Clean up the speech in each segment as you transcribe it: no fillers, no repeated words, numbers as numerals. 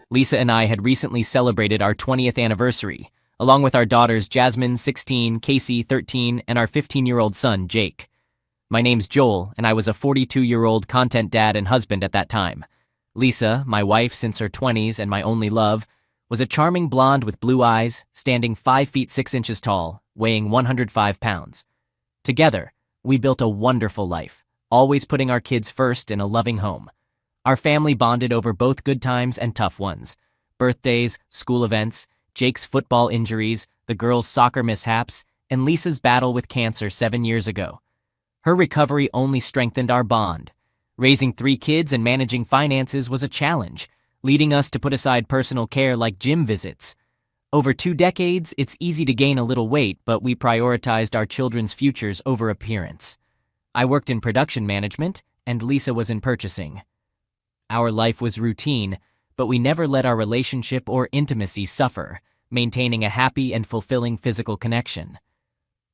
Lisa and I had recently celebrated our 20th anniversary, along with our daughters Jasmine, 16, Casey, 13, and our 15-year-old son, Jake. My name's Joel, and I was a 42-year-old content dad and husband at that time. Lisa, my wife since her 20s and my only love, was a charming blonde with blue eyes, standing 5 feet 6 inches tall, weighing 105 pounds. Together, we built a wonderful life, always putting our kids first in a loving home. Our family bonded over both good times and tough ones. Birthdays, school events, Jake's football injuries, the girls' soccer mishaps, and Lisa's battle with cancer 7 years ago. Her recovery only strengthened our bond. Raising 3 kids and managing finances was a challenge, leading us to put aside personal care like gym visits. Over 2 decades, it's easy to gain a little weight, but we prioritized our children's futures over appearance. I worked in production management, and Lisa was in purchasing. Our life was routine, but we never let our relationship or intimacy suffer, maintaining a happy and fulfilling physical connection.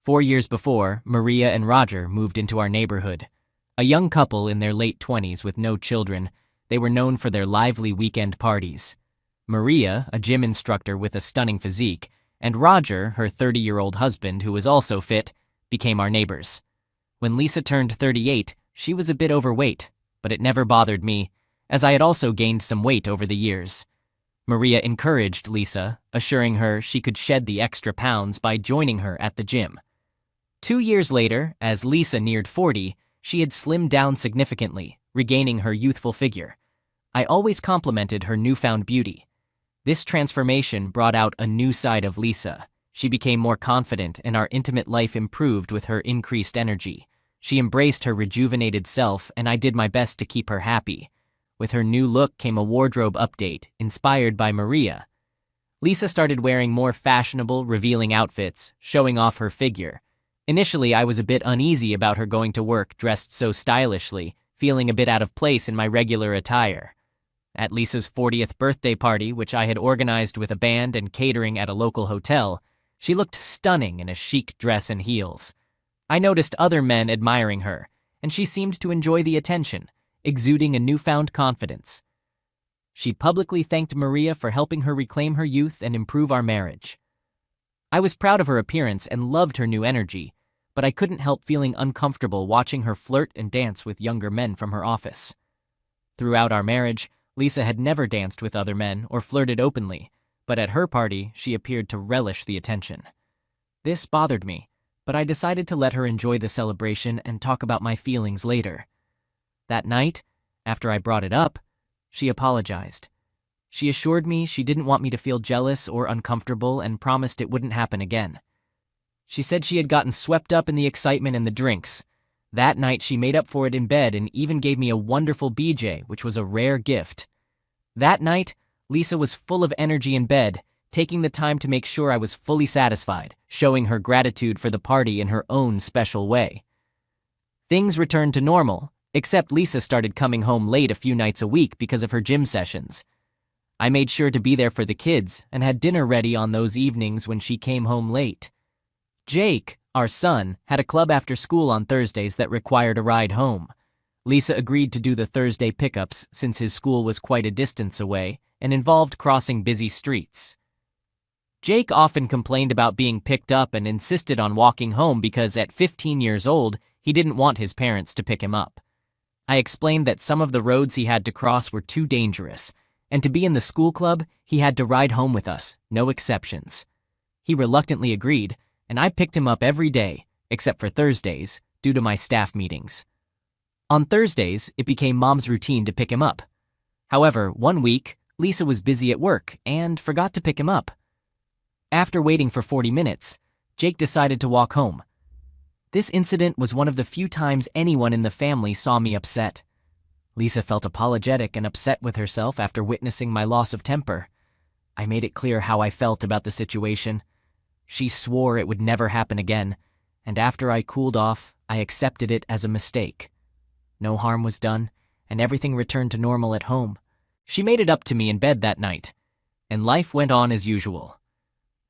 4 years before, Maria and Roger moved into our neighborhood. A young couple in their late 20s with no children, they were known for their lively weekend parties. Maria, a gym instructor with a stunning physique, and Roger, her 30-year-old husband who was also fit, became our neighbors. When Lisa turned 38, she was a bit overweight, but it never bothered me, as I had also gained some weight over the years. Maria encouraged Lisa, assuring her she could shed the extra pounds by joining her at the gym. 2 years later, as Lisa neared 40, she had slimmed down significantly, regaining her youthful figure. I always complimented her newfound beauty. This transformation brought out a new side of Lisa. She became more confident, and our intimate life improved with her increased energy. She embraced her rejuvenated self, and I did my best to keep her happy. With her new look came a wardrobe update, inspired by Maria. Lisa started wearing more fashionable, revealing outfits, showing off her figure. Initially, I was a bit uneasy about her going to work dressed so stylishly, feeling a bit out of place in my regular attire. At Lisa's 40th birthday party, which I had organized with a band and catering at a local hotel, she looked stunning in a chic dress and heels. I noticed other men admiring her, and she seemed to enjoy the attention, exuding a newfound confidence. She publicly thanked Maria for helping her reclaim her youth and improve our marriage. I was proud of her appearance and loved her new energy, but I couldn't help feeling uncomfortable watching her flirt and dance with younger men from her office. Throughout our marriage, Lisa had never danced with other men or flirted openly, but at her party, she appeared to relish the attention. This bothered me, but I decided to let her enjoy the celebration and talk about my feelings later. That night, after I brought it up, she apologized. She assured me she didn't want me to feel jealous or uncomfortable and promised it wouldn't happen again. She said she had gotten swept up in the excitement and the drinks. That night she made up for it in bed and even gave me a wonderful BJ, which was a rare gift. That night, Lisa was full of energy in bed, taking the time to make sure I was fully satisfied, showing her gratitude for the party in her own special way. Things returned to normal, except Lisa started coming home late a few nights a week because of her gym sessions. I made sure to be there for the kids and had dinner ready on those evenings when she came home late. Jake, our son, had a club after school on Thursdays that required a ride home. Lisa agreed to do the Thursday pickups since his school was quite a distance away and involved crossing busy streets. Jake often complained about being picked up and insisted on walking home because at 15 years old, he didn't want his parents to pick him up. I explained that some of the roads he had to cross were too dangerous, and to be in the school club, he had to ride home with us, no exceptions. He reluctantly agreed, and I picked him up every day, except for Thursdays, due to my staff meetings. On Thursdays, it became Mom's routine to pick him up. However, one week, Lisa was busy at work and forgot to pick him up. After waiting for 40 minutes, Jake decided to walk home. This incident was one of the few times anyone in the family saw me upset. Lisa felt apologetic and upset with herself after witnessing my loss of temper. I made it clear how I felt about the situation. She swore it would never happen again, and after I cooled off, I accepted it as a mistake. No harm was done, and everything returned to normal at home. She made it up to me in bed that night, and life went on as usual.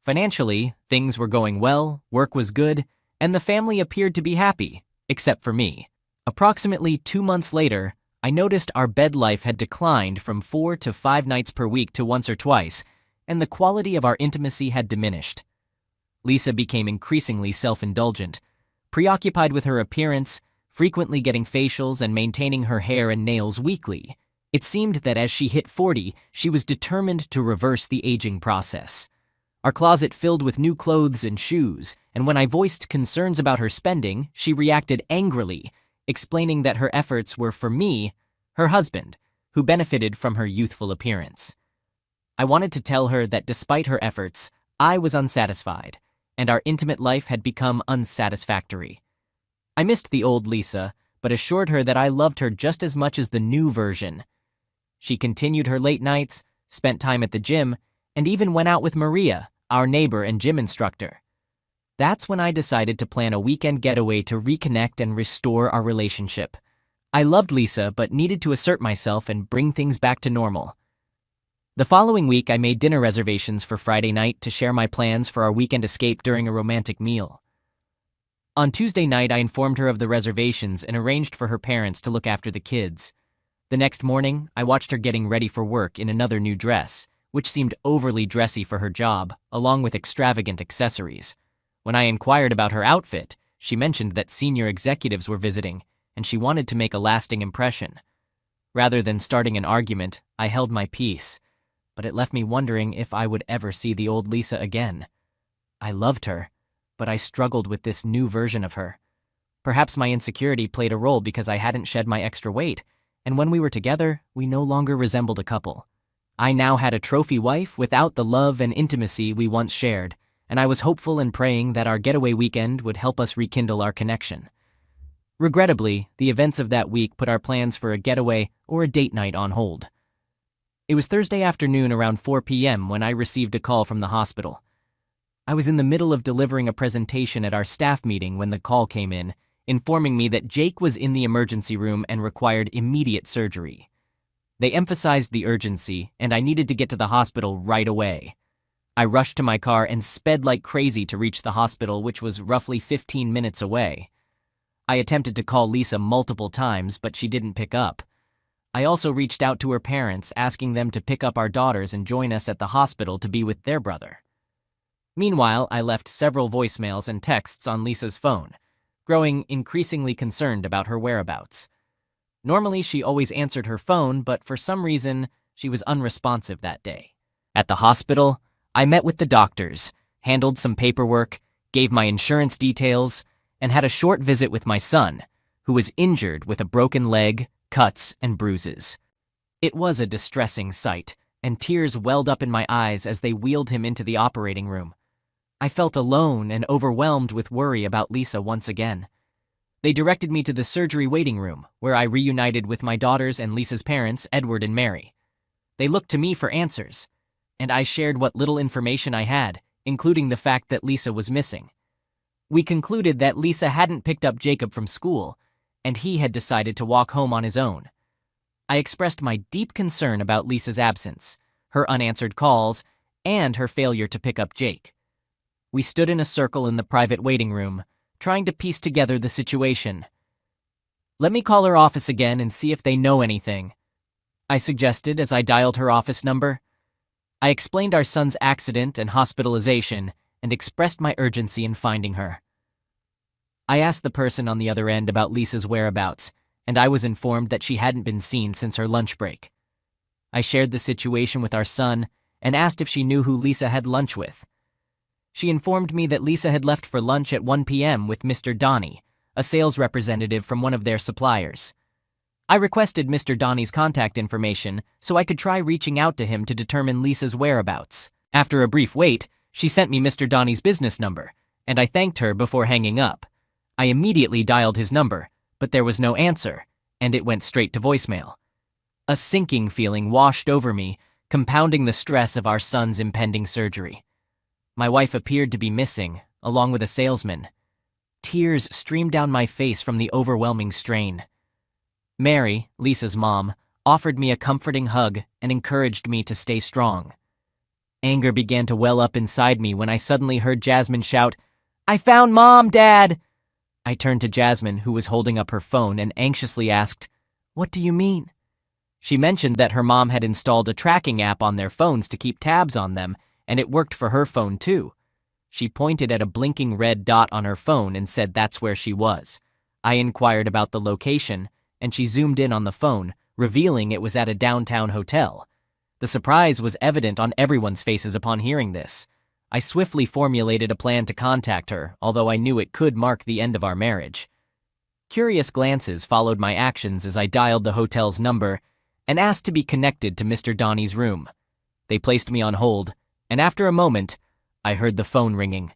Financially, things were going well, work was good, and the family appeared to be happy, except for me. Approximately 2 months later, I noticed our bed life had declined from 4 to 5 nights per week to once or twice, and the quality of our intimacy had diminished. Lisa became increasingly self-indulgent, preoccupied with her appearance, frequently getting facials and maintaining her hair and nails weekly. It seemed that as she hit 40, she was determined to reverse the aging process. Our closet filled with new clothes and shoes, and when I voiced concerns about her spending, she reacted angrily, explaining that her efforts were for me, her husband, who benefited from her youthful appearance. I wanted to tell her that despite her efforts, I was unsatisfied, and our intimate life had become unsatisfactory. I missed the old Lisa, but assured her that I loved her just as much as the new version. She continued her late nights, spent time at the gym, and even went out with Maria, our neighbor and gym instructor. That's when I decided to plan a weekend getaway to reconnect and restore our relationship. I loved Lisa, but needed to assert myself and bring things back to normal. The following week, I made dinner reservations for Friday night to share my plans for our weekend escape during a romantic meal. On Tuesday night, I informed her of the reservations and arranged for her parents to look after the kids. The next morning, I watched her getting ready for work in another new dress, which seemed overly dressy for her job, along with extravagant accessories. When I inquired about her outfit, she mentioned that senior executives were visiting, and she wanted to make a lasting impression. Rather than starting an argument, I held my peace, but it left me wondering if I would ever see the old Lisa again. I loved her, but I struggled with this new version of her. Perhaps my insecurity played a role because I hadn't shed my extra weight, and when we were together, we no longer resembled a couple. I now had a trophy wife without the love and intimacy we once shared, and I was hopeful and praying that our getaway weekend would help us rekindle our connection. Regrettably, the events of that week put our plans for a getaway or a date night on hold. It was Thursday afternoon around 4 p.m. when I received a call from the hospital. I was in the middle of delivering a presentation at our staff meeting when the call came in, informing me that Jake was in the emergency room and required immediate surgery. They emphasized the urgency, and I needed to get to the hospital right away. I rushed to my car and sped like crazy to reach the hospital, which was roughly 15 minutes away. I attempted to call Lisa multiple times, but she didn't pick up. I also reached out to her parents, asking them to pick up our daughters and join us at the hospital to be with their brother. Meanwhile, I left several voicemails and texts on Lisa's phone, growing increasingly concerned about her whereabouts. Normally, she always answered her phone, but for some reason, she was unresponsive that day. At the hospital, I met with the doctors, handled some paperwork, gave my insurance details, and had a short visit with my son, who was injured with a broken leg, cuts, and bruises. It was a distressing sight, and tears welled up in my eyes as they wheeled him into the operating room. I felt alone and overwhelmed with worry about Lisa once again. They directed me to the surgery waiting room, where I reunited with my daughters and Lisa's parents, Edward and Mary. They looked to me for answers, and I shared what little information I had, including the fact that Lisa was missing. We concluded that Lisa hadn't picked up Jacob from school, and he had decided to walk home on his own. I expressed my deep concern about Lisa's absence, her unanswered calls, and her failure to pick up Jake. We stood in a circle in the private waiting room, trying to piece together the situation. "Let me call her office again and see if they know anything," I suggested as I dialed her office number. I explained our son's accident and hospitalization and expressed my urgency in finding her. I asked the person on the other end about Lisa's whereabouts, and I was informed that she hadn't been seen since her lunch break. I shared the situation with our son and asked if she knew who Lisa had lunch with. She informed me that Lisa had left for lunch at 1 p.m. with Mr. Donnie, a sales representative from one of their suppliers. I requested Mr. Donnie's contact information so I could try reaching out to him to determine Lisa's whereabouts. After a brief wait, she sent me Mr. Donnie's business number, and I thanked her before hanging up. I immediately dialed his number, but there was no answer, and it went straight to voicemail. A sinking feeling washed over me, compounding the stress of our son's impending surgery. My wife appeared to be missing, along with a salesman. Tears streamed down my face from the overwhelming strain. Mary, Lisa's mom, offered me a comforting hug and encouraged me to stay strong. Anger began to well up inside me when I suddenly heard Jasmine shout, "I found Mom, Dad!" I turned to Jasmine, who was holding up her phone, and anxiously asked, What do you mean? She mentioned that her mom had installed a tracking app on their phones to keep tabs on them, and it worked for her phone too. She pointed at a blinking red dot on her phone and said that's where she was. I inquired about the location, and she zoomed in on the phone, revealing it was at a downtown hotel. The surprise was evident on everyone's faces upon hearing this. I swiftly formulated a plan to contact her, although I knew it could mark the end of our marriage. Curious glances followed my actions as I dialed the hotel's number and asked to be connected to Mr. Donnie's room. They placed me on hold, and after a moment, I heard the phone ringing.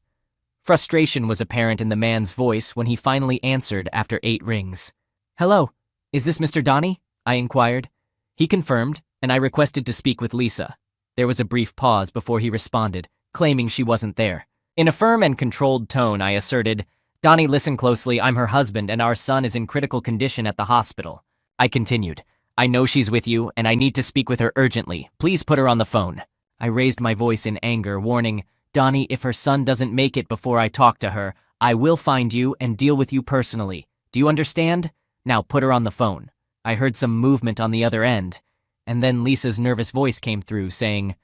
Frustration was apparent in the man's voice when he finally answered after 8 rings. "Hello, is this Mr. Donnie?" I inquired. He confirmed, and I requested to speak with Lisa. There was a brief pause before he responded, claiming she wasn't there. In a firm and controlled tone, I asserted, "Donnie, listen closely. I'm her husband, and our son is in critical condition at the hospital." I continued, "I know she's with you, and I need to speak with her urgently. Please put her on the phone." I raised my voice in anger, warning, "Donnie, if her son doesn't make it before I talk to her, I will find you and deal with you personally. Do you understand? Now put her on the phone." I heard some movement on the other end, and then Lisa's nervous voice came through, saying,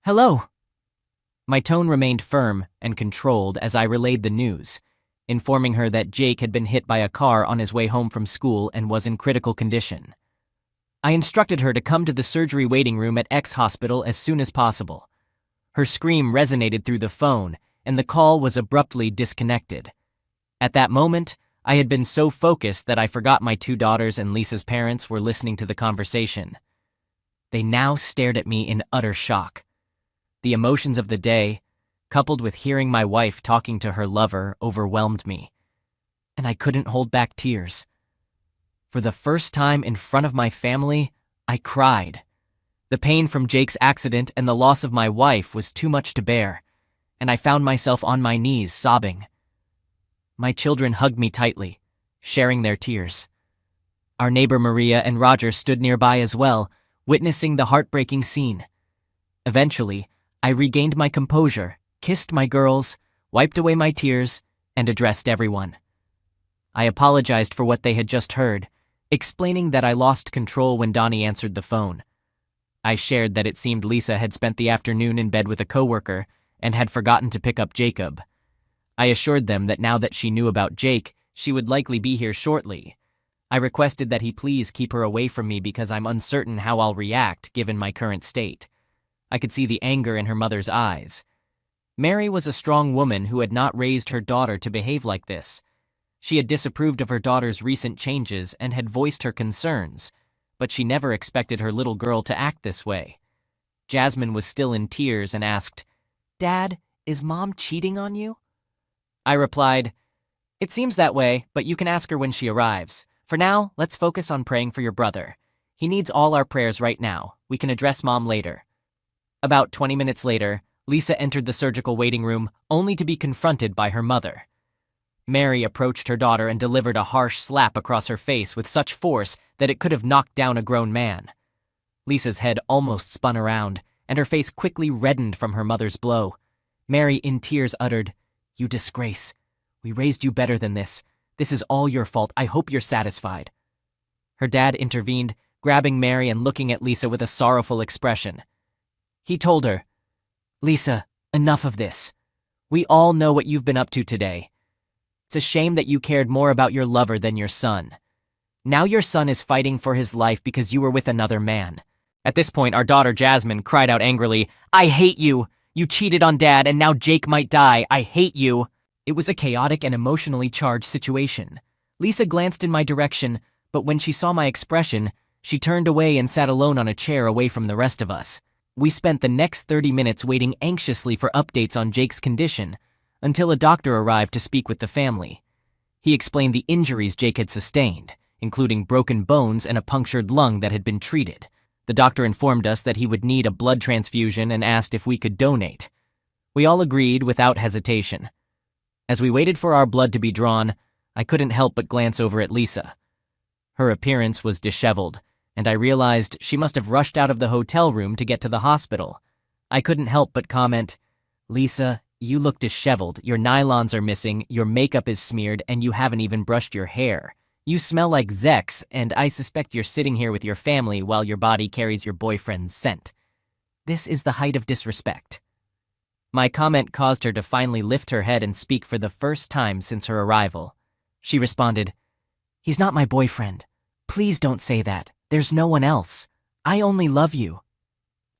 "Hello." My tone remained firm and controlled as I relayed the news, informing her that Jake had been hit by a car on his way home from school and was in critical condition. I instructed her to come to the surgery waiting room at X hospital as soon as possible. Her scream resonated through the phone, and the call was abruptly disconnected. At that moment, I had been so focused that I forgot my 2 daughters and Lisa's parents were listening to the conversation. They now stared at me in utter shock. The emotions of the day, coupled with hearing my wife talking to her lover, overwhelmed me, and I couldn't hold back tears. For the first time in front of my family, I cried. The pain from Jake's accident and the loss of my wife was too much to bear, and I found myself on my knees sobbing. My children hugged me tightly, sharing their tears. Our neighbor Maria and Roger stood nearby as well, witnessing the heartbreaking scene. Eventually, I regained my composure, kissed my girls, wiped away my tears, and addressed everyone. I apologized for what they had just heard, explaining that I lost control when Donnie answered the phone. I shared that it seemed Lisa had spent the afternoon in bed with a coworker and had forgotten to pick up Jacob. I assured them that now that she knew about Jake, she would likely be here shortly. I requested that he please keep her away from me because I'm uncertain how I'll react given my current state. I could see the anger in her mother's eyes. Mary was a strong woman who had not raised her daughter to behave like this. She had disapproved of her daughter's recent changes and had voiced her concerns, but she never expected her little girl to act this way. Jasmine was still in tears and asked, "Dad, is Mom cheating on you?" I replied, "It seems that way, but you can ask her when she arrives. For now, let's focus on praying for your brother. He needs all our prayers right now. We can address Mom later." About 20 minutes later, Lisa entered the surgical waiting room only to be confronted by her mother. Mary approached her daughter and delivered a harsh slap across her face with such force that it could have knocked down a grown man. Lisa's head almost spun around, and her face quickly reddened from her mother's blow. Mary, in tears, uttered, "You disgrace. We raised you better than this. This is all your fault. I hope you're satisfied." Her dad intervened, grabbing Mary and looking at Lisa with a sorrowful expression. He told her, "Lisa, enough of this. We all know what you've been up to today. It's a shame that you cared more about your lover than your son. Now your son is fighting for his life because you were with another man." At this point, our daughter Jasmine cried out angrily, "I hate you! You cheated on Dad, and now Jake might die. I hate you!" It was a chaotic and emotionally charged situation. Lisa glanced in my direction, but when she saw my expression, she turned away and sat alone on a chair away from the rest of us. We spent the next 30 minutes waiting anxiously for updates on Jake's condition, until a doctor arrived to speak with the family. He explained the injuries Jake had sustained, including broken bones and a punctured lung that had been treated. The doctor informed us that he would need a blood transfusion and asked if we could donate. We all agreed without hesitation. As we waited for our blood to be drawn, I couldn't help but glance over at Lisa. Her appearance was disheveled, and I realized she must have rushed out of the hotel room to get to the hospital. I couldn't help but comment, "Lisa, you look disheveled. Your nylons are missing, your makeup is smeared, and you haven't even brushed your hair. You smell like Zex, and I suspect you're sitting here with your family while your body carries your boyfriend's scent. This is the height of disrespect. My comment caused her to finally lift her head and speak for the first time since her arrival. She responded, "He's not my boyfriend. Please don't say that. There's no one else. I only love you."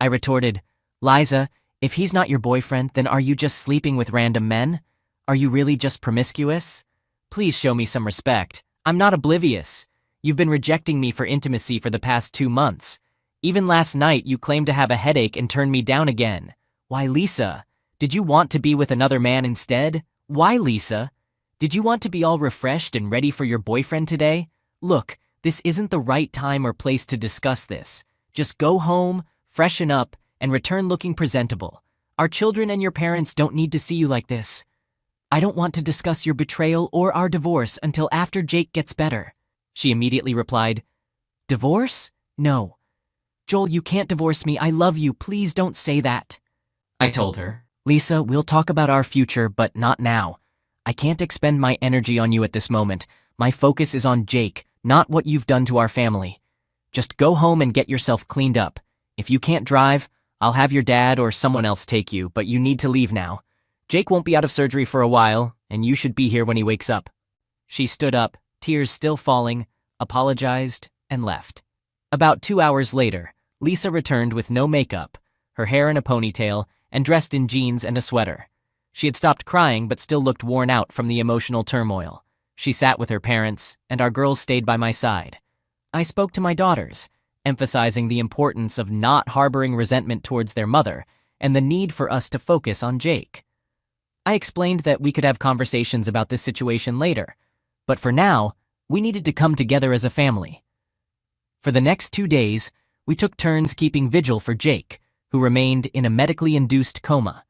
I retorted, "Liza, if he's not your boyfriend, then are you just sleeping with random men? Are you really just promiscuous? Please show me some respect. I'm not oblivious. You've been rejecting me for intimacy for the past 2 months. Even last night, you claimed to have a headache and turned me down again. Why, Lisa? Did you want to be with another man instead? Why, Lisa? Did you want to be all refreshed and ready for your boyfriend today? Look, this isn't the right time or place to discuss this. Just go home, freshen up, and return looking presentable. Our children and your parents don't need to see you like this. I don't want to discuss your betrayal or our divorce until after Jake gets better." She immediately replied, "Divorce? No. Joel, you can't divorce me. I love you. Please don't say that." I told her, "Lisa, we'll talk about our future, but not now. I can't expend my energy on you at this moment. My focus is on Jake, not what you've done to our family. Just go home and get yourself cleaned up. If you can't drive, I'll have your dad or someone else take you, but you need to leave now. Jake won't be out of surgery for a while, and you should be here when he wakes up." She stood up, tears still falling, apologized, and left. About 2 hours later, Lisa returned with no makeup, her hair in a ponytail, and dressed in jeans and a sweater. She had stopped crying but still looked worn out from the emotional turmoil. She sat with her parents, and our girls stayed by my side. I spoke to my daughters, emphasizing the importance of not harboring resentment towards their mother and the need for us to focus on Jake. I explained that we could have conversations about this situation later, but for now, we needed to come together as a family. For the next 2 days, we took turns keeping vigil for Jake, who remained in a medically induced coma.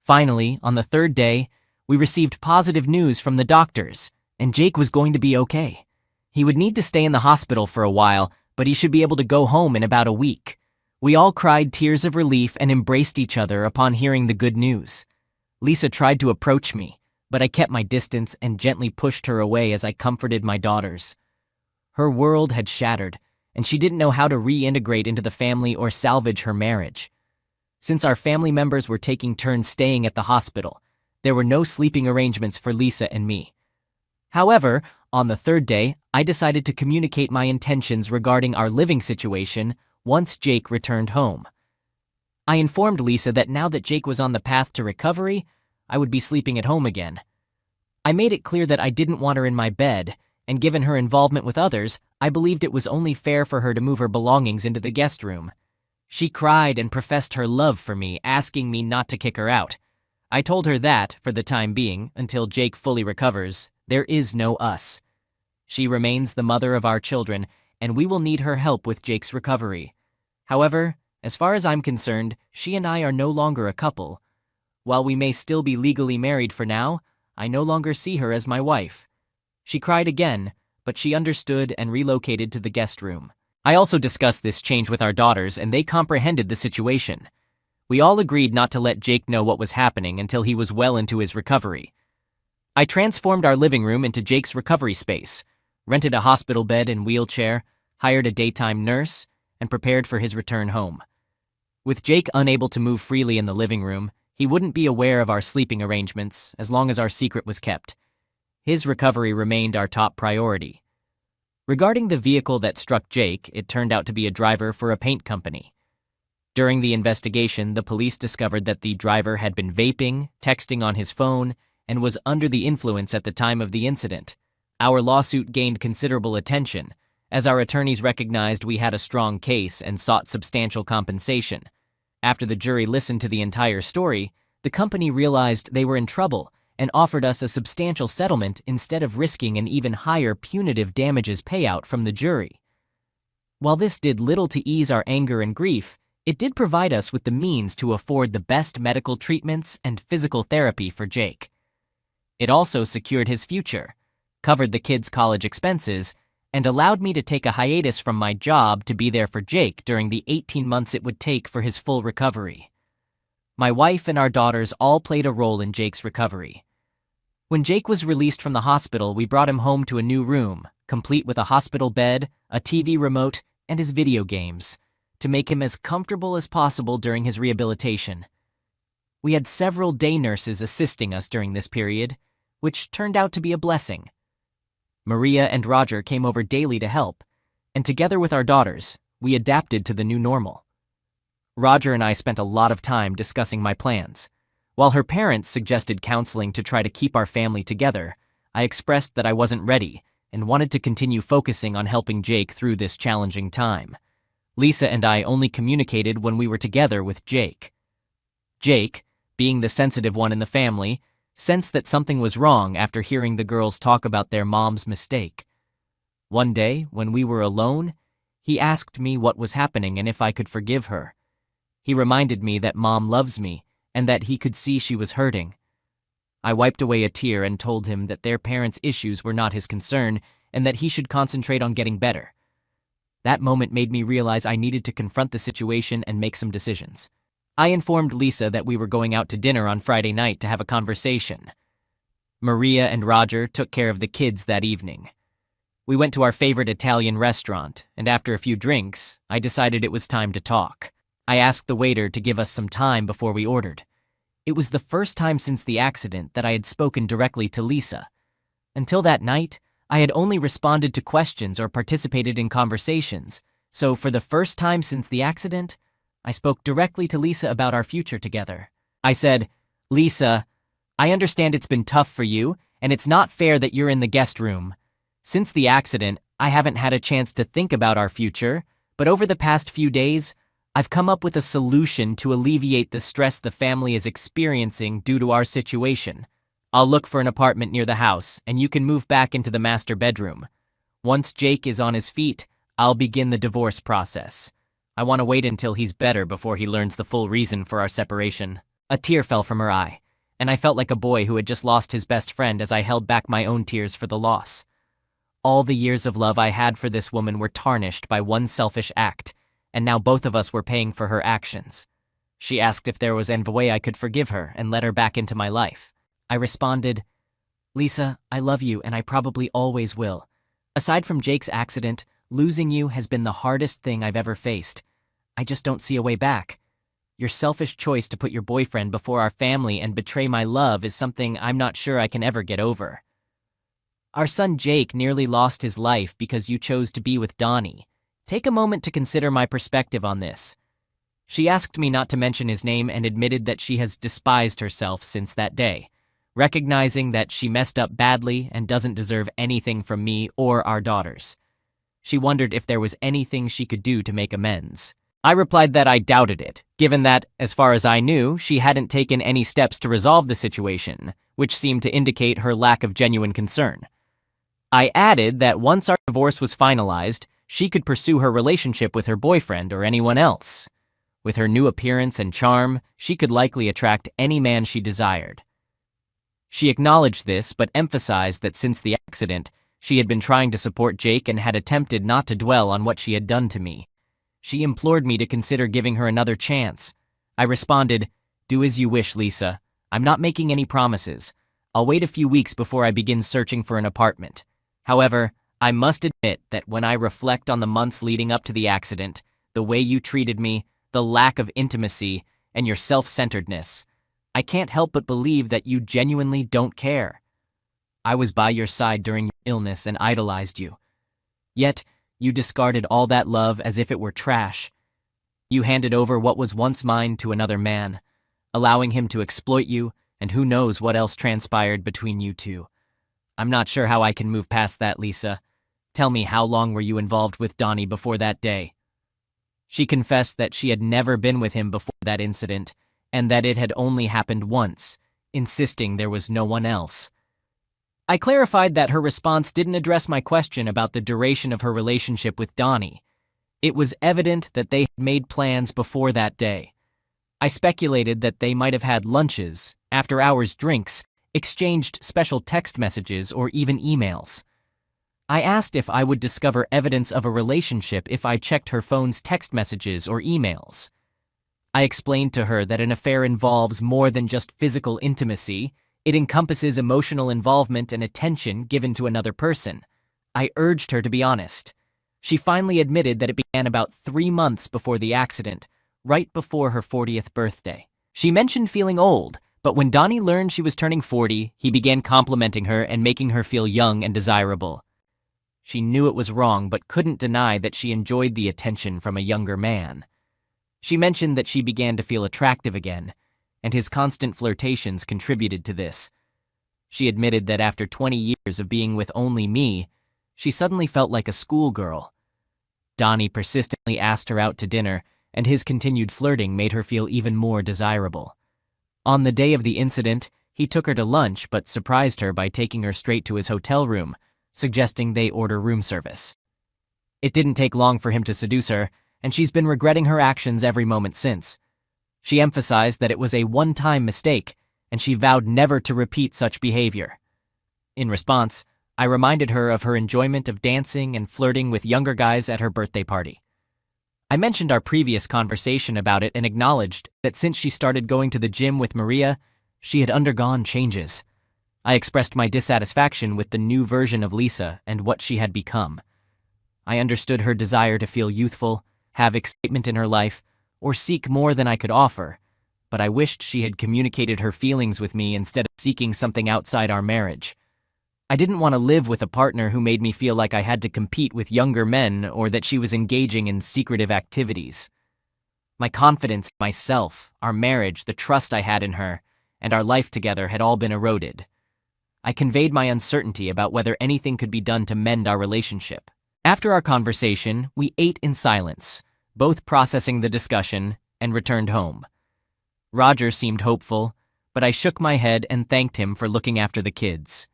Finally, on the 3rd day, we received positive news from the doctors, and Jake was going to be okay. He would need to stay in the hospital for a while, but he should be able to go home in about a week. We all cried tears of relief and embraced each other upon hearing the good news. Lisa tried to approach me, but I kept my distance and gently pushed her away as I comforted my daughters. Her world had shattered, and she didn't know how to reintegrate into the family or salvage her marriage. Since our family members were taking turns staying at the hospital, there were no sleeping arrangements for Lisa and me. However, on the 3rd day, I decided to communicate my intentions regarding our living situation once Jake returned home. I informed Lisa that now that Jake was on the path to recovery, I would be sleeping at home again. I made it clear that I didn't want her in my bed, and given her involvement with others, I believed it was only fair for her to move her belongings into the guest room. She cried and professed her love for me, asking me not to kick her out. I told her that, for the time being, until Jake fully recovers, there is no us. She remains the mother of our children, and we will need her help with Jake's recovery. However, as far as I'm concerned, she and I are no longer a couple. While we may still be legally married for now, I no longer see her as my wife. She cried again, but she understood and relocated to the guest room. I also discussed this change with our daughters, and they comprehended the situation. We all agreed not to let Jake know what was happening until he was well into his recovery. I transformed our living room into Jake's recovery space, rented a hospital bed and wheelchair, hired a daytime nurse, and prepared for his return home. With Jake unable to move freely in the living room, he wouldn't be aware of our sleeping arrangements as long as our secret was kept. His recovery remained our top priority. Regarding the vehicle that struck Jake, it turned out to be a driver for a paint company. During the investigation, the police discovered that the driver had been vaping, texting on his phone, and was under the influence at the time of the incident. Our lawsuit gained considerable attention, as our attorneys recognized we had a strong case and sought substantial compensation. After the jury listened to the entire story, the company realized they were in trouble and offered us a substantial settlement instead of risking an even higher punitive damages payout from the jury. While this did little to ease our anger and grief, it did provide us with the means to afford the best medical treatments and physical therapy for Jake. It also secured his future, covered the kids' college expenses, and allowed me to take a hiatus from my job to be there for Jake during the 18 months it would take for his full recovery. My wife and our daughters all played a role in Jake's recovery. When Jake was released from the hospital, we brought him home to a new room, complete with a hospital bed, a TV remote, and his video games, to make him as comfortable as possible during his rehabilitation. We had several day nurses assisting us during this period, which turned out to be a blessing. Maria and Roger came over daily to help, and together with our daughters, we adapted to the new normal. Roger and I spent a lot of time discussing my plans. While her parents suggested counseling to try to keep our family together, I expressed that I wasn't ready and wanted to continue focusing on helping Jake through this challenging time. Lisa and I only communicated when we were together with Jake. Jake, being the sensitive one in the family, sensed that something was wrong after hearing the girls talk about their mom's mistake. One day, when we were alone, he asked me what was happening and if I could forgive her. He reminded me that Mom loves me and that he could see she was hurting. I wiped away a tear and told him that their parents' issues were not his concern and that he should concentrate on getting better. That moment made me realize I needed to confront the situation and make some decisions. I informed Lisa that we were going out to dinner on Friday night to have a conversation. Maria and Roger took care of the kids that evening. We went to our favorite Italian restaurant, and after a few drinks, I decided it was time to talk. I asked the waiter to give us some time before we ordered. It was the first time since the accident that I had spoken directly to Lisa. Until that night, I had only responded to questions or participated in conversations, so for the first time since the accident, I spoke directly to Lisa about our future together. I said, "Lisa, I understand it's been tough for you, and it's not fair that you're in the guest room. Since the accident, I haven't had a chance to think about our future, but over the past few days, I've come up with a solution to alleviate the stress the family is experiencing due to our situation. I'll look for an apartment near the house, and you can move back into the master bedroom. Once Jake is on his feet, I'll begin the divorce process. I want to wait until he's better before he learns the full reason for our separation." A tear fell from her eye, and I felt like a boy who had just lost his best friend as I held back my own tears for the loss. All the years of love I had for this woman were tarnished by one selfish act, and now both of us were paying for her actions. She asked if there was any way I could forgive her and let her back into my life. I responded, "Lisa, I love you and I probably always will. Aside from Jake's accident, losing you has been the hardest thing I've ever faced. I just don't see a way back. Your selfish choice to put your boyfriend before our family and betray my love is something I'm not sure I can ever get over. Our son Jake nearly lost his life because you chose to be with Donnie. Take a moment to consider my perspective on this." She asked me not to mention his name and admitted that she has despised herself since that day, recognizing that she messed up badly and doesn't deserve anything from me or our daughters. She wondered if there was anything she could do to make amends. I replied that I doubted it, given that, as far as I knew, she hadn't taken any steps to resolve the situation, which seemed to indicate her lack of genuine concern. I added that once our divorce was finalized, she could pursue her relationship with her boyfriend or anyone else. With her new appearance and charm, she could likely attract any man she desired. She acknowledged this, but emphasized that since the accident, she had been trying to support Jake and had attempted not to dwell on what she had done to me. She implored me to consider giving her another chance. I responded, "Do as you wish, Lisa. I'm not making any promises. I'll wait a few weeks before I begin searching for an apartment. However, I must admit that when I reflect on the months leading up to the accident, the way you treated me, the lack of intimacy, and your self-centeredness, I can't help but believe that you genuinely don't care. I was by your side during your illness and idolized you. Yet, you discarded all that love as if it were trash. You handed over what was once mine to another man, allowing him to exploit you, and who knows what else transpired between you two. I'm not sure how I can move past that, Lisa. Tell me, how long were you involved with Donnie before that day?" She confessed that she had never been with him before that incident, and that it had only happened once, insisting there was no one else. I clarified that her response didn't address my question about the duration of her relationship with Donnie. It was evident that they had made plans before that day. I speculated that they might have had lunches, after-hours drinks, exchanged special text messages, or even emails. I asked if I would discover evidence of a relationship if I checked her phone's text messages or emails. I explained to her that an affair involves more than just physical intimacy. It encompasses emotional involvement and attention given to another person. I urged her to be honest. She finally admitted that it began about 3 months before the accident, right before her 40th birthday. She mentioned feeling old, but when Donnie learned she was turning 40, he began complimenting her and making her feel young and desirable. She knew it was wrong, but couldn't deny that she enjoyed the attention from a younger man. She mentioned that she began to feel attractive again, and his constant flirtations contributed to this. She admitted that after 20 years of being with only me, she suddenly felt like a schoolgirl. Donnie persistently asked her out to dinner, and his continued flirting made her feel even more desirable. On the day of the incident, he took her to lunch but surprised her by taking her straight to his hotel room, suggesting they order room service. It didn't take long for him to seduce her, and she's been regretting her actions every moment since. She emphasized that it was a one-time mistake, and she vowed never to repeat such behavior. In response, I reminded her of her enjoyment of dancing and flirting with younger guys at her birthday party. I mentioned our previous conversation about it and acknowledged that since she started going to the gym with Maria, she had undergone changes. I expressed my dissatisfaction with the new version of Lisa and what she had become. I understood her desire to feel youthful, have excitement in her life, or seek more than I could offer, but I wished she had communicated her feelings with me instead of seeking something outside our marriage. I didn't want to live with a partner who made me feel like I had to compete with younger men or that she was engaging in secretive activities. My confidence in myself, our marriage, the trust I had in her, and our life together had all been eroded. I conveyed my uncertainty about whether anything could be done to mend our relationship. After our conversation, we ate in silence, both processing the discussion, and returned home. Roger seemed hopeful, but I shook my head and thanked him for looking after the kids.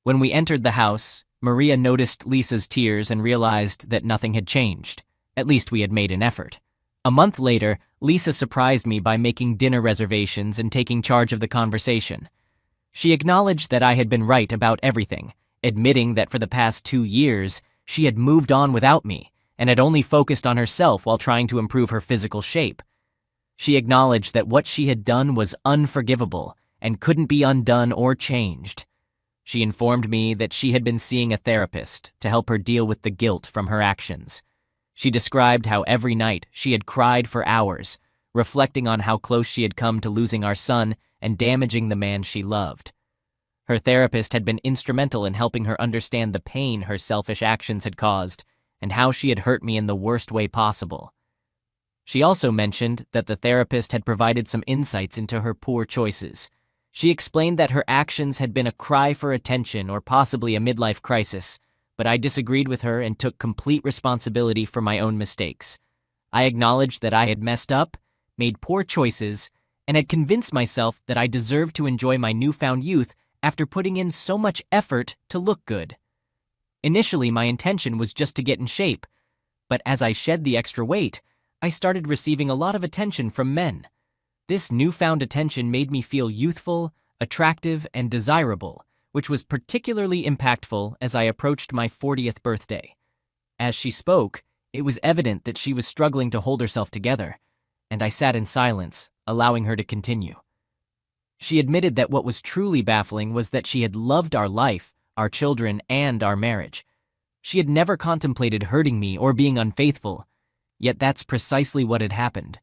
When we entered the house, Maria noticed Lisa's tears and realized that nothing had changed. At least we had made an effort. A month later, Lisa surprised me by making dinner reservations and taking charge of the conversation. She acknowledged that I had been right about everything, admitting that for the past 2 years, she had moved on without me and had only focused on herself while trying to improve her physical shape. She acknowledged that what she had done was unforgivable and couldn't be undone or changed. She informed me that she had been seeing a therapist to help her deal with the guilt from her actions. She described how every night she had cried for hours, reflecting on how close she had come to losing our son and damaging the man she loved. Her therapist had been instrumental in helping her understand the pain her selfish actions had caused and how she had hurt me in the worst way possible. She also mentioned that the therapist had provided some insights into her poor choices. She explained that her actions had been a cry for attention or possibly a midlife crisis, but I disagreed with her and took complete responsibility for my own mistakes. I acknowledged that I had messed up, made poor choices, and had convinced myself that I deserved to enjoy my newfound youth after putting in so much effort to look good. Initially, my intention was just to get in shape, but as I shed the extra weight, I started receiving a lot of attention from men. This newfound attention made me feel youthful, attractive, and desirable, which was particularly impactful as I approached my 40th birthday. As she spoke, it was evident that she was struggling to hold herself together, and I sat in silence, allowing her to continue. She admitted that what was truly baffling was that she had loved our life, our children, and our marriage. She had never contemplated hurting me or being unfaithful, yet that's precisely what had happened.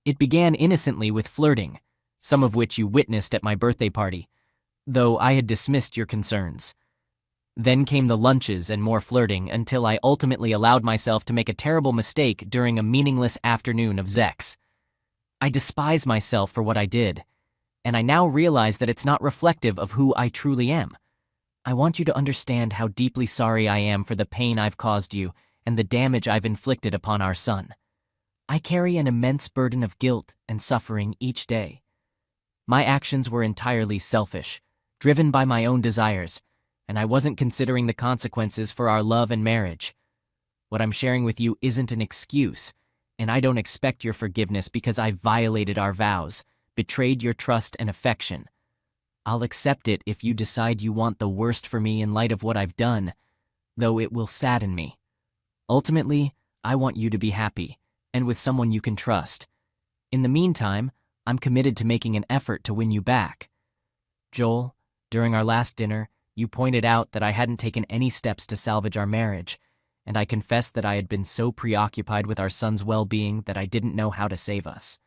It began innocently with flirting, some of which you witnessed at my birthday party, though I had dismissed your concerns. Then came the lunches and more flirting until I ultimately allowed myself to make a terrible mistake during a meaningless afternoon of sex. I despise myself for what I did, and I now realize that it's not reflective of who I truly am. I want you to understand how deeply sorry I am for the pain I've caused you and the damage I've inflicted upon our son. I carry an immense burden of guilt and suffering each day. My actions were entirely selfish, driven by my own desires, and I wasn't considering the consequences for our love and marriage. What I'm sharing with you isn't an excuse, and I don't expect your forgiveness because I violated our vows, betrayed your trust and affection. I'll accept it if you decide you want the worst for me in light of what I've done, though it will sadden me. Ultimately, I want you to be happy, and with someone you can trust. In the meantime, I'm committed to making an effort to win you back. Joel, during our last dinner, You pointed out that I hadn't taken any steps to salvage our marriage, and I confessed that I had been so preoccupied with our son's well-being that I didn't know how to save us.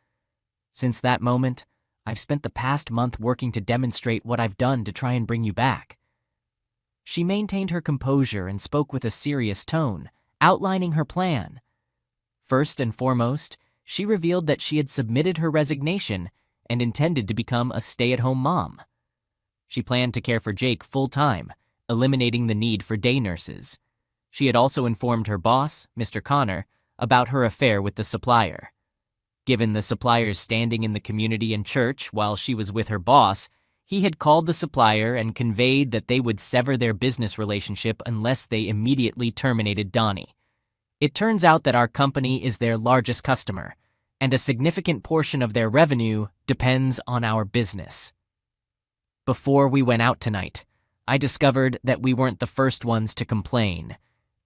Since that moment, I've spent the past month working to demonstrate what I've done to try and bring you back." She maintained her composure and spoke with a serious tone, outlining her plan. First and foremost, she revealed that she had submitted her resignation and intended to become a stay-at-home mom. She planned to care for Jake full-time, eliminating the need for day nurses. She had also informed her boss, Mr. Connor, about her affair with the supplier. Given the supplier's standing in the community and church while she was with her boss, he had called the supplier and conveyed that they would sever their business relationship unless they immediately terminated Donnie. It turns out that our company is their largest customer, and a significant portion of their revenue depends on our business. Before we went out tonight, I discovered that we weren't the first ones to complain,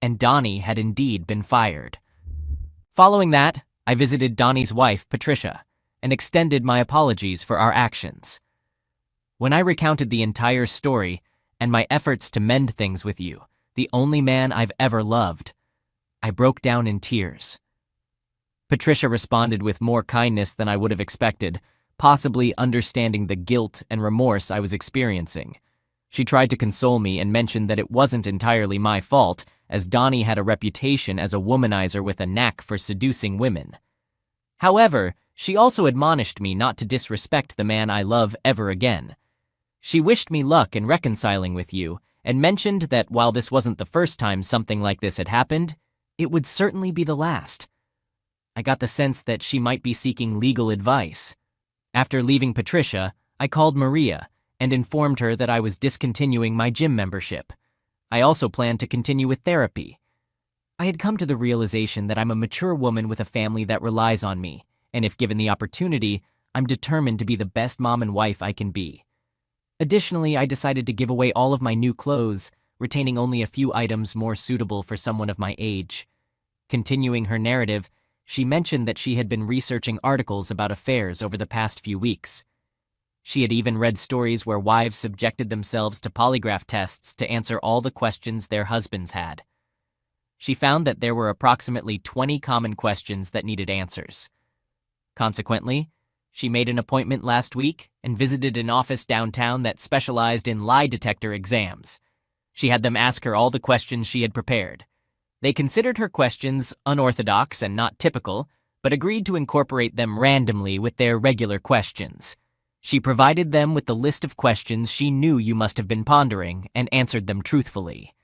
and Donnie had indeed been fired. Following that, I visited Donnie's wife, Patricia, and extended my apologies for our actions. When I recounted the entire story and my efforts to mend things with you, the only man I've ever loved, I broke down in tears. Patricia responded with more kindness than I would have expected, possibly understanding the guilt and remorse I was experiencing. She tried to console me and mentioned that it wasn't entirely my fault, as Donnie had a reputation as a womanizer with a knack for seducing women. However, she also admonished me not to disrespect the man I love ever again. She wished me luck in reconciling with you, and mentioned that while this wasn't the first time something like this had happened, it would certainly be the last. I got the sense that she might be seeking legal advice. After leaving Patricia, I called Maria and informed her that I was discontinuing my gym membership. I also planned to continue with therapy. I had come to the realization that I'm a mature woman with a family that relies on me, and if given the opportunity, I'm determined to be the best mom and wife I can be. Additionally, I decided to give away all of my new clothes, retaining only a few items more suitable for someone of my age. Continuing her narrative, she mentioned that she had been researching articles about affairs over the past few weeks. She had even read stories where wives subjected themselves to polygraph tests to answer all the questions their husbands had. She found that there were approximately 20 common questions that needed answers. Consequently, she made an appointment last week and visited an office downtown that specialized in lie detector exams. She had them ask her all the questions she had prepared. They considered her questions unorthodox and not typical, but agreed to incorporate them randomly with their regular questions. She provided them with the list of questions she knew you must have been pondering and answered them truthfully.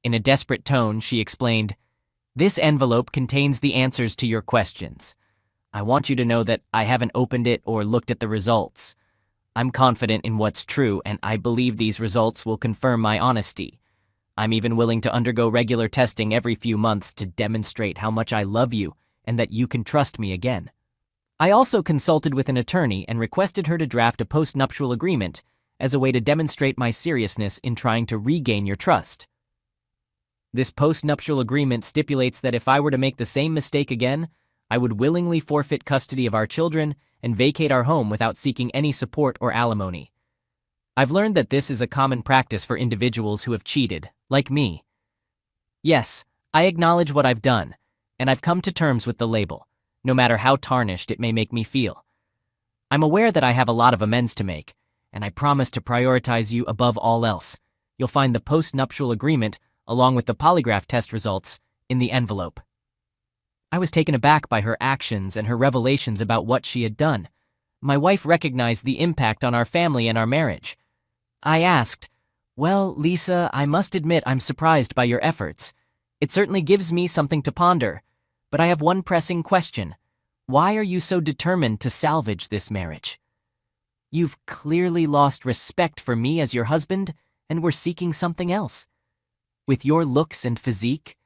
In a desperate tone, she explained, "This envelope contains the answers to your questions. I want you to know that I haven't opened it or looked at the results. I'm confident in what's true, and I believe these results will confirm my honesty. I'm even willing to undergo regular testing every few months to demonstrate how much I love you and that you can trust me again." I also consulted with an attorney and requested her to draft a post-nuptial agreement as a way to demonstrate my seriousness in trying to regain your trust. This post-nuptial agreement stipulates that if I were to make the same mistake again, I would willingly forfeit custody of our children and vacate our home without seeking any support or alimony. I've learned that this is a common practice for individuals who have cheated, like me. Yes, I acknowledge what I've done, and I've come to terms with the label, no matter how tarnished it may make me feel. I'm aware that I have a lot of amends to make, and I promise to prioritize you above all else. You'll find the post-nuptial agreement, along with the polygraph test results, in the envelope. I was taken aback by her actions and her revelations about what she had done. My wife recognized the impact on our family and our marriage. I asked, "Well, Lisa, I must admit I'm surprised by your efforts. It certainly gives me something to ponder, but I have one pressing question. Why are you so determined to salvage this marriage? You've clearly lost respect for me as your husband and were seeking something else. With your looks and physique,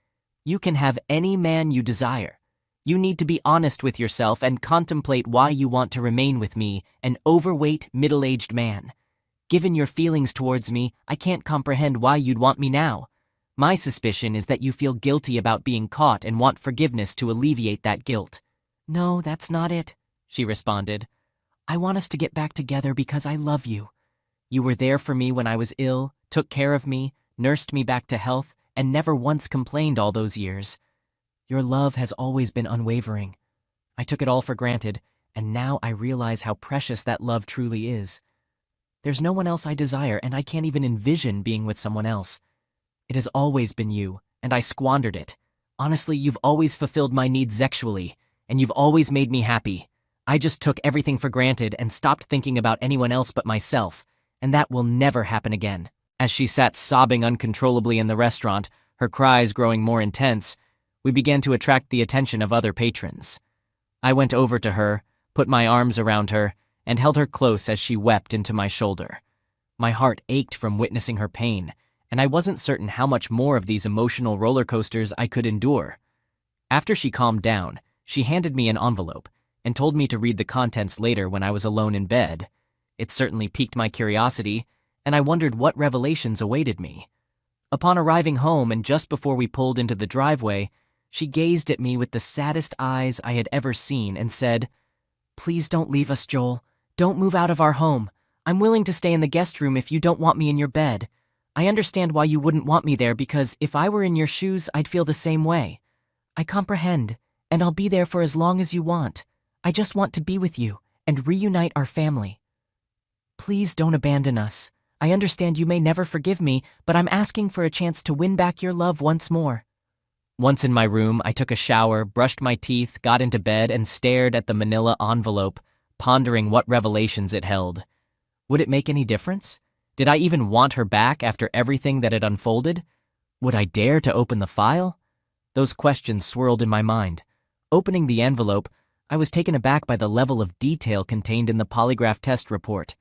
you can have any man you desire. You need to be honest with yourself and contemplate why you want to remain with me, an overweight, middle-aged man. Given your feelings towards me, I can't comprehend why you'd want me now. My suspicion is that you feel guilty about being caught and want forgiveness to alleviate that guilt." "No, that's not it," she responded. "I want us to get back together because I love you. You were there for me when I was ill, took care of me, nursed me back to health, and never once complained all those years. Your love has always been unwavering. I took it all for granted, and now I realize how precious that love truly is. There's no one else I desire, and I can't even envision being with someone else. It has always been you, and I squandered it. Honestly, you've always fulfilled my needs sexually, and you've always made me happy. I just took everything for granted and stopped thinking about anyone else but myself, and that will never happen again. As she sat sobbing uncontrollably in the restaurant, her cries growing more intense, we began to attract the attention of other patrons. I went over to her, put my arms around her, and held her close as she wept into my shoulder. My heart ached from witnessing her pain, and I wasn't certain how much more of these emotional roller coasters I could endure. After she calmed down, she handed me an envelope and told me to read the contents later when I was alone in bed. It certainly piqued my curiosity, and I wondered what revelations awaited me. Upon arriving home and just before we pulled into the driveway, she gazed at me with the saddest eyes I had ever seen and said, "Please don't leave us, Joel. Don't move out of our home. I'm willing to stay in the guest room if you don't want me in your bed. I understand why you wouldn't want me there because if I were in your shoes, I'd feel the same way. I comprehend, and I'll be there for as long as you want. I just want to be with you and reunite our family. Please don't abandon us. I understand you may never forgive me, but I'm asking for a chance to win back your love once more." Once in my room, I took a shower, brushed my teeth, got into bed, and stared at the manila envelope, pondering what revelations it held. Would it make any difference? Did I even want her back after everything that had unfolded? Would I dare to open the file? Those questions swirled in my mind. Opening the envelope, I was taken aback by the level of detail contained in the polygraph test report.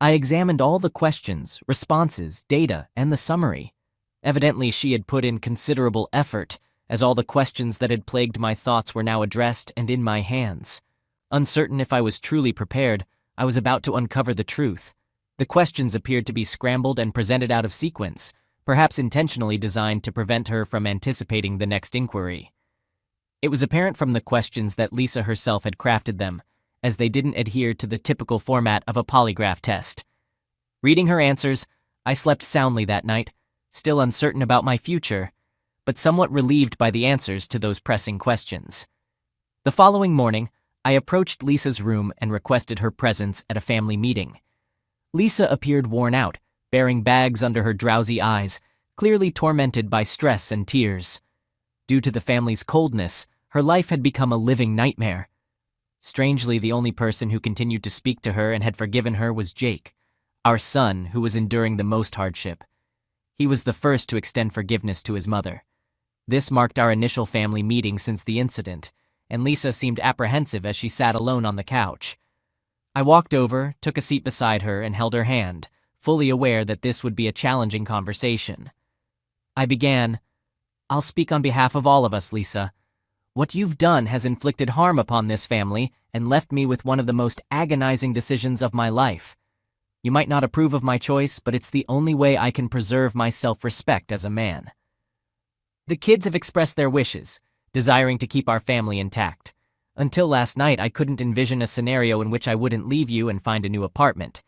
I examined all the questions, responses, data, and the summary. Evidently, she had put in considerable effort, as all the questions that had plagued my thoughts were now addressed and in my hands. Uncertain if I was truly prepared, I was about to uncover the truth. The questions appeared to be scrambled and presented out of sequence, perhaps intentionally designed to prevent her from anticipating the next inquiry. It was apparent from the questions that Lisa herself had crafted them, as they didn't adhere to the typical format of a polygraph test. Reading her answers, I slept soundly that night, still uncertain about my future, but somewhat relieved by the answers to those pressing questions. The following morning, I approached Lisa's room and requested her presence at a family meeting. Lisa appeared worn out, bearing bags under her drowsy eyes, clearly tormented by stress and tears. Due to the family's coldness, her life had become a living nightmare. Strangely, the only person who continued to speak to her and had forgiven her was Jake, our son, who was enduring the most hardship. He was the first to extend forgiveness to his mother. This marked our initial family meeting since the incident, and Lisa seemed apprehensive as she sat alone on the couch. I walked over, took a seat beside her, and held her hand, fully aware that this would be a challenging conversation. I began, "I'll speak on behalf of all of us, Lisa. What you've done has inflicted harm upon this family and left me with one of the most agonizing decisions of my life. You might not approve of my choice, but it's the only way I can preserve my self-respect as a man. The kids have expressed their wishes, desiring to keep our family intact. Until last night, I couldn't envision a scenario in which I wouldn't leave you and find a new apartment.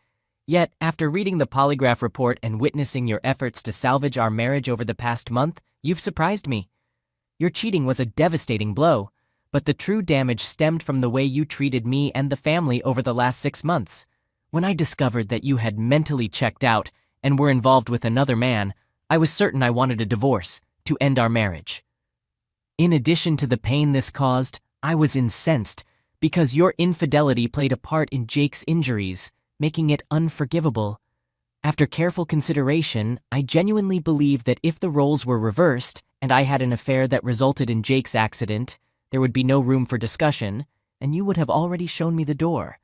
Yet, after reading the polygraph report and witnessing your efforts to salvage our marriage over the past month, you've surprised me. Your cheating was a devastating blow, but the true damage stemmed from the way you treated me and the family over the last 6 months. When I discovered that you had mentally checked out and were involved with another man, I was certain I wanted a divorce to end our marriage. In addition to the pain this caused, I was incensed because your infidelity played a part in Jake's injuries, making it unforgivable. After careful consideration, I genuinely believe that if the roles were reversed and I had an affair that resulted in Jake's accident, there would be no room for discussion, and you would have already shown me the door.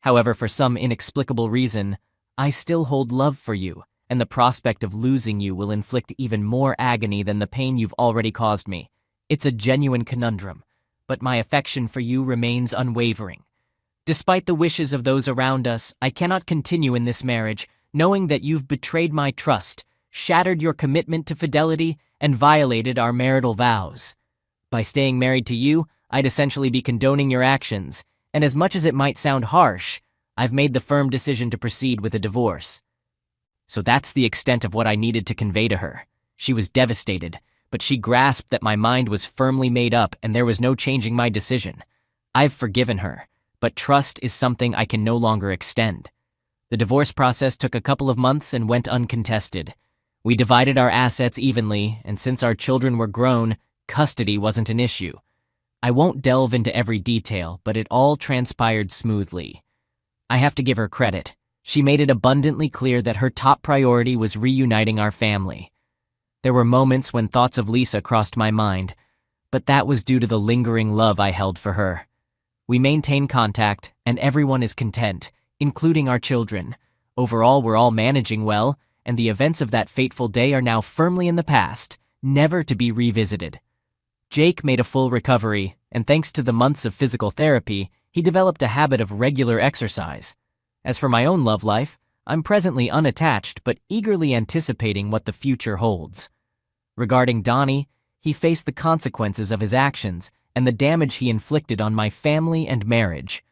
However, for some inexplicable reason, I still hold love for you, and the prospect of losing you will inflict even more agony than the pain you've already caused me. It's a genuine conundrum, but my affection for you remains unwavering. Despite the wishes of those around us, I cannot continue in this marriage, knowing that you've betrayed my trust, shattered your commitment to fidelity, and violated our marital vows. By staying married to you, I'd essentially be condoning your actions, and as much as it might sound harsh, I've made the firm decision to proceed with a divorce." So that's the extent of what I needed to convey to her. She was devastated, but she grasped that my mind was firmly made up and there was no changing my decision. I've forgiven her, but trust is something I can no longer extend. The divorce process took a couple of months and went uncontested. We divided our assets evenly, and since our children were grown, custody wasn't an issue. I won't delve into every detail, but it all transpired smoothly. I have to give her credit. She made it abundantly clear that her top priority was reuniting our family. There were moments when thoughts of Lisa crossed my mind, but that was due to the lingering love I held for her. We maintain contact, and everyone is content, including our children. Overall, we're all managing well, and the events of that fateful day are now firmly in the past, never to be revisited. Jake made a full recovery, and thanks to the months of physical therapy, he developed a habit of regular exercise. As for my own love life, I'm presently unattached but eagerly anticipating what the future holds. Regarding Donnie, he faced the consequences of his actions and the damage he inflicted on my family and marriage.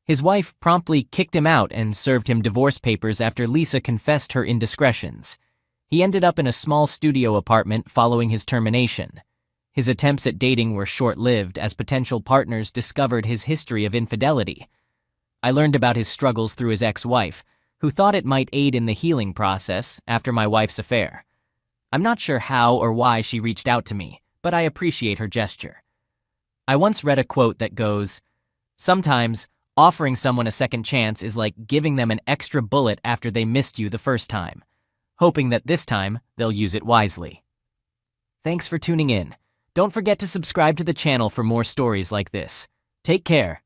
His wife promptly kicked him out and served him divorce papers after Lisa confessed her indiscretions. He ended up in a small studio apartment following his termination. His attempts at dating were short-lived as potential partners discovered his history of infidelity. I learned about his struggles through his ex-wife, who thought it might aid in the healing process after my wife's affair. I'm not sure how or why she reached out to me, but I appreciate her gesture. I once read a quote that goes, "Sometimes, offering someone a second chance is like giving them an extra bullet after they missed you the first time, hoping that this time they'll use it wisely." Thanks for tuning in. Don't forget to subscribe to the channel for more stories like this. Take care.